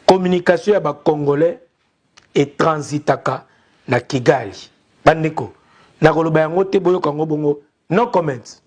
communication ya ba Congolais et transitaka na Kigali. Bandeko, na koloba yango te boyo kango bongo, no comments.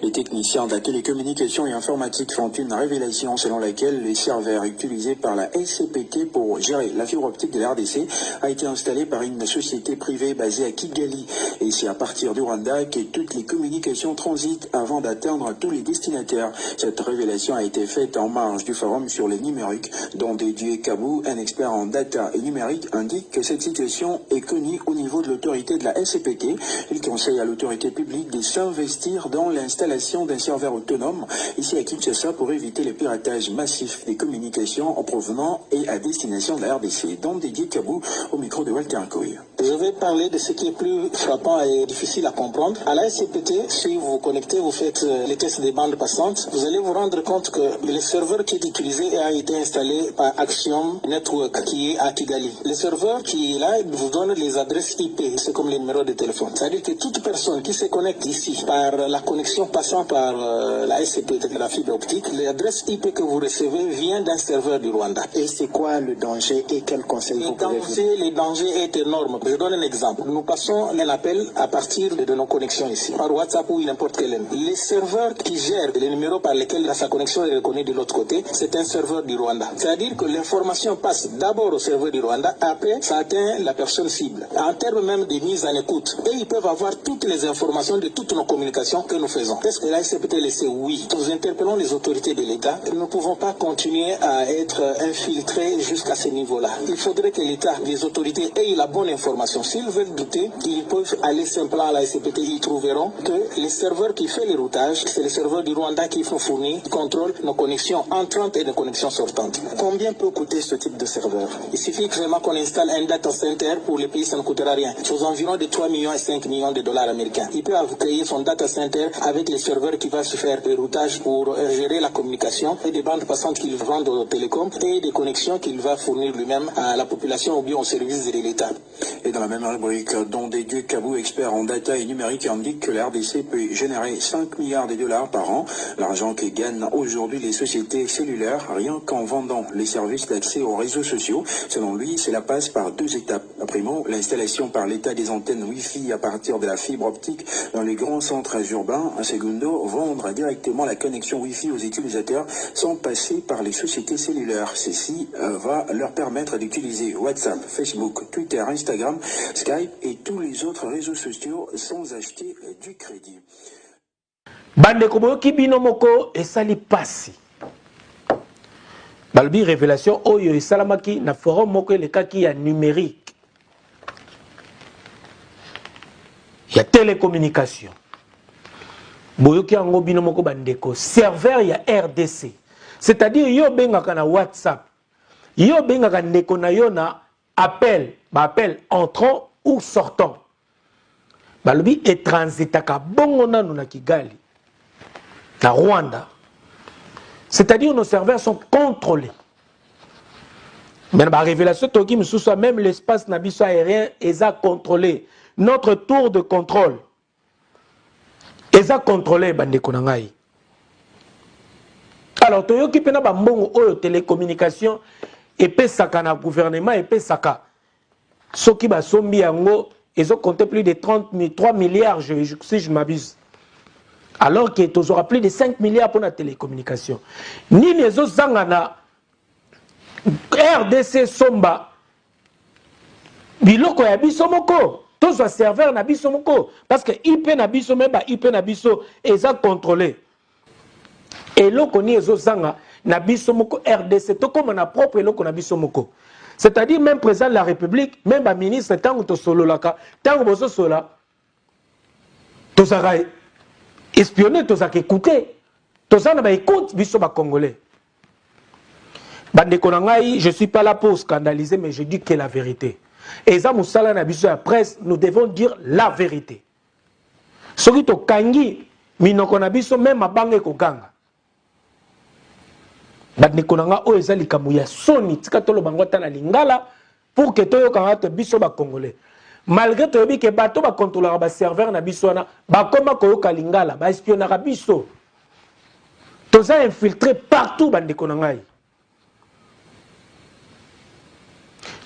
Les techniciens de la télécommunication et informatique font une révélation selon laquelle les serveurs utilisés par la SCPT pour gérer la fibre optique de la RDC a été installé par une société privée basée à Kigali. Et c'est à partir du Rwanda que toutes les communications transitent avant d'atteindre tous les destinataires. Cette révélation a été faite en marge du forum sur le numérique, dont Didier Kabou, un expert en data et numérique, indique que cette situation est connue au niveau de l'autorité de la SCPT. Il conseille à l'autorité publique de s'investir dans l'installation d'un serveur autonome ici à Kinshasa pour éviter le piratage massif des communications en provenant et à destination de la RDC. Donc Didier Kabou au micro de Walter Nkoy. Je vais parler de ce qui est plus frappant et difficile à comprendre. À la SCPT, si vous vous connectez, vous faites les tests des bandes passantes, vous allez vous rendre compte que le serveur qui est utilisé a été installé par Axiom Network qui est à Kigali. Le serveur qui est là vous donne les adresses IP, c'est comme les numéros de téléphone. C'est-à-dire que toute personne qui se connecte ici par la connexion passant par la SCPT, la fibre optique, l'adresse IP que vous recevez vient d'un serveur du Rwanda. Et c'est quoi le danger et quel conseil vous pouvez vous donner? Le danger est énorme. Je donne un exemple. Nous passons un appel à partir de nos connexions ici, par WhatsApp ou n'importe quel. Les serveurs qui gèrent les numéros par lesquels sa connexion est reconnue de l'autre côté, c'est un serveur du Rwanda. C'est-à-dire que l'information passe d'abord au serveur du Rwanda, après ça atteint la personne cible. En termes même de mise en écoute. Et ils peuvent avoir toutes les informations de toutes nos communications que nous faisons. Est-ce que la SCPT le sait? Oui. Nous interpellons les autorités de l'État. Nous ne pouvons pas continuer à être infiltrés jusqu'à ce niveau-là. Il faudrait que l'État, les autorités aient la bonne information. S'ils veulent douter, ils peuvent aller simplement à la SCPT. Ils trouveront que les serveurs qui font les routages, c'est les serveurs du Rwanda qui font fournir, contrôlent nos connexions entrantes et nos connexions sortantes. Combien peut coûter ce type de serveur? Il suffit vraiment qu'on installe un data center. Pour les pays, ça ne coûtera rien. C'est aux environs de 3 millions et 5 millions de dollars américains. Il peut créer son data center avec les serveurs qui va se faire le routage pour gérer la communication et des bandes passantes qu'il vend aux télécoms et des connexions qu'il va fournir lui-même à la population ou bien au service de l'État. Et dans la même rubrique, dont Didier Kabou, expert en data et numérique, indique que la RDC peut générer 5 milliards de dollars par an, l'argent que gagnent aujourd'hui les sociétés cellulaires, rien qu'en vendant les services d'accès aux réseaux sociaux. Selon lui, cela passe par 2 étapes. Primo, l'installation par l'État des antennes Wi-Fi à partir de la fibre optique dans les grands centres urbains. Secondo, vendre directement la connexion Wi-Fi aux utilisateurs sans passer par les sociétés cellulaires. Ceci va leur permettre d'utiliser WhatsApp, Facebook, Twitter, Instagram, Skype et tous les autres réseaux sociaux sans acheter du crédit. Bande koboki binomoko esali pasi. Balbi révélation oyo esalamaki na forum moko elekaki ya numérique. Il y a télécommunication. Boyoki yango bino moko bandeko serveur ya RDC. C'est-à-dire yo bengaka na WhatsApp. Yo bengaka ndeko na yo na appel entrant ou sortant. Balobi et transitaka bongo nanu na Kigali. Na Rwanda. C'est-à-dire nos serveurs sont contrôlés. Mais la révélation toki misusu même l'espace nabiso aérien est contrôlé. Notre tour de contrôle est contrôlé bandeko na ngai. Alors toyoki pena ba mbongo oyo télécommunication epesaka na gouvernement epesaka soki ba sombi yango ezo compter plus de 3 milliards si je m'abuse. Alors que tu auras plus de 5 milliards pour la télécommunication. Ni les autres zangana RDC Somba biloko ya biso moko tous les serveurs na biso moko parce que IP na biso même IP na biso eza contrôlé. Et loko ni les autres zanga na biso moko RDC to comme na propre loko na biso moko. C'est-à-dire même président de la République, même ba ministre tango to solo laka, tango boso sola to sarai espionner, tous à écouter, tous à écoute, biso ba congolais. Bande konangai, je suis pas là pour scandaliser, mais je dis que la vérité. Et ça, moussala na biso la presse, nous devons dire la vérité. Soki to kangi, minoko na biso même a bange ko ganga. Bande konanga o ezali kamuya soni, tika tolo bangota na lingala pour que toyo kanga biso ba congolais. Malgré tout que bato ba contrôleur ba serveur na biso na ba koma koyoka lingala ba espionnera biso toza infiltré partout bande konangai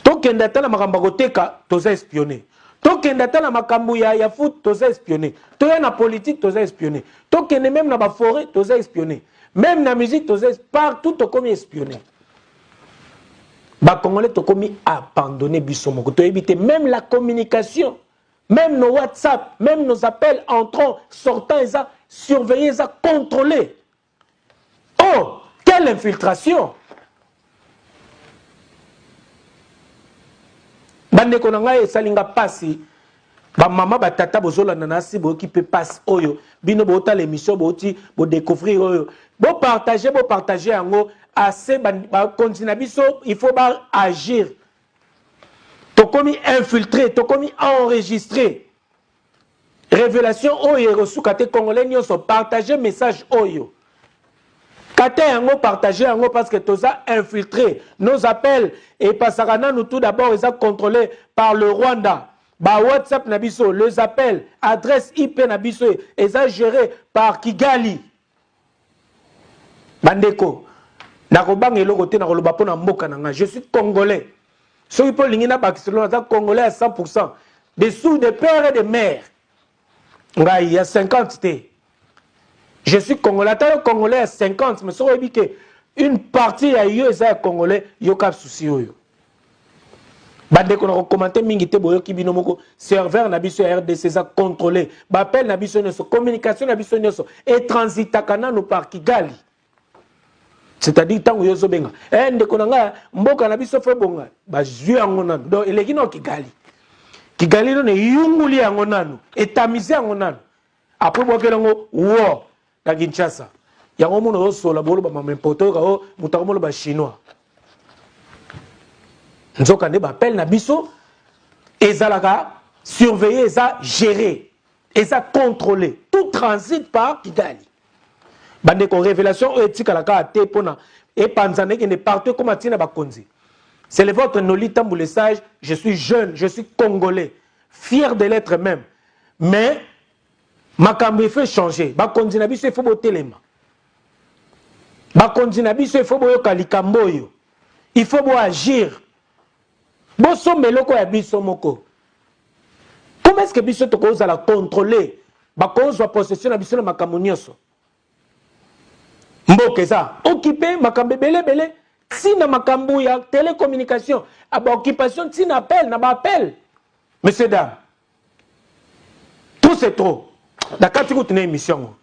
tokende ata na makambo koteka toza espionné, tokende ata na makambo ya foot toza espionné, toya na politique toza espionné, tokende même na ba forêt toza espionné, même na musique toza partout tokomi espionné. Ba Congolais tokomi abandonné biso moko, to éviter même la communication, même nos WhatsApp, même nos appels entrants, sortants, ils ont surveillé, ils ont contrôlé. Oh, quelle infiltration! Bande konanga e salinga pasi, ba mama ba tata bozola nanasi bo qui peut passer oyo, bino bo ta l'émission bo ti bo découvrir oyo, bo partager yango assez ba continue biso, il faut ba agir. To komi infiltré, to komi enregistré. Révélation oyo reçu kate congolais nyonso partager message oyo. Kate yango partager yango parce que toza infiltré. Nos appels et pasarana nous tout d'abord ils sont contrôlés par le Rwanda. Ba WhatsApp nabiso, les appels, adresse IP nabiso ils sont gérés par Kigali. Bandeko. Nakobanga eloko te na koloba pona mboka nanga. Je suis congolais. Ceux qui peuvent l'ingénieur Barcelone, sont congolais à 100%. Dessous des pères et des mères. Il y a 50 T. Je suis congolais. Attends, congolais à 50. Mais ça veut dire qu'une partie a eu ça congolais, il y a un souci. Bande qu'on a commenté mingité boyo ki binomoko serveur nabiso RDC ça contrôlé. Appel nabiso nyoso communication nabiso nyoso et transitakana no par Kigali. C'est-à-dire tant yozo benga ndeko nanga mboka na biso fe bonga ba zui yango nanu donc eleki no Kigali no ne yunguli yango nanu etamize yango nanu après bokela ngo wo na Kinshasa yango muno osola bolo ba mamempoto ka o mutakomolo ba chinois nzoka ne ba appel na biso ezalaka surveiller eza gérer eza contrôler tout transit par Kigali. Bande ko révélation éthique la ka te pona et panzane qui ne partout comme atina bakonzi. C'est le votre nolita mboulessage, je suis jeune, je suis congolais, fier de l'être même. Mais makambo il faut changer. Bakonzi na biso il faut botelema. Bakonzi na biso il faut boyoka likambo yo. Il faut bo agir. Bo sombelo ko ya biso moko. Comment est-ce que biso to ko za la contrôler? Bakonzo possession na biso na makambo nyonso. Mboke ça occupé makambe belé si na makambu ya télécommunication aba occupation si na appel na ba appel monsieur dame tout c'est trop d'accord tu continues émission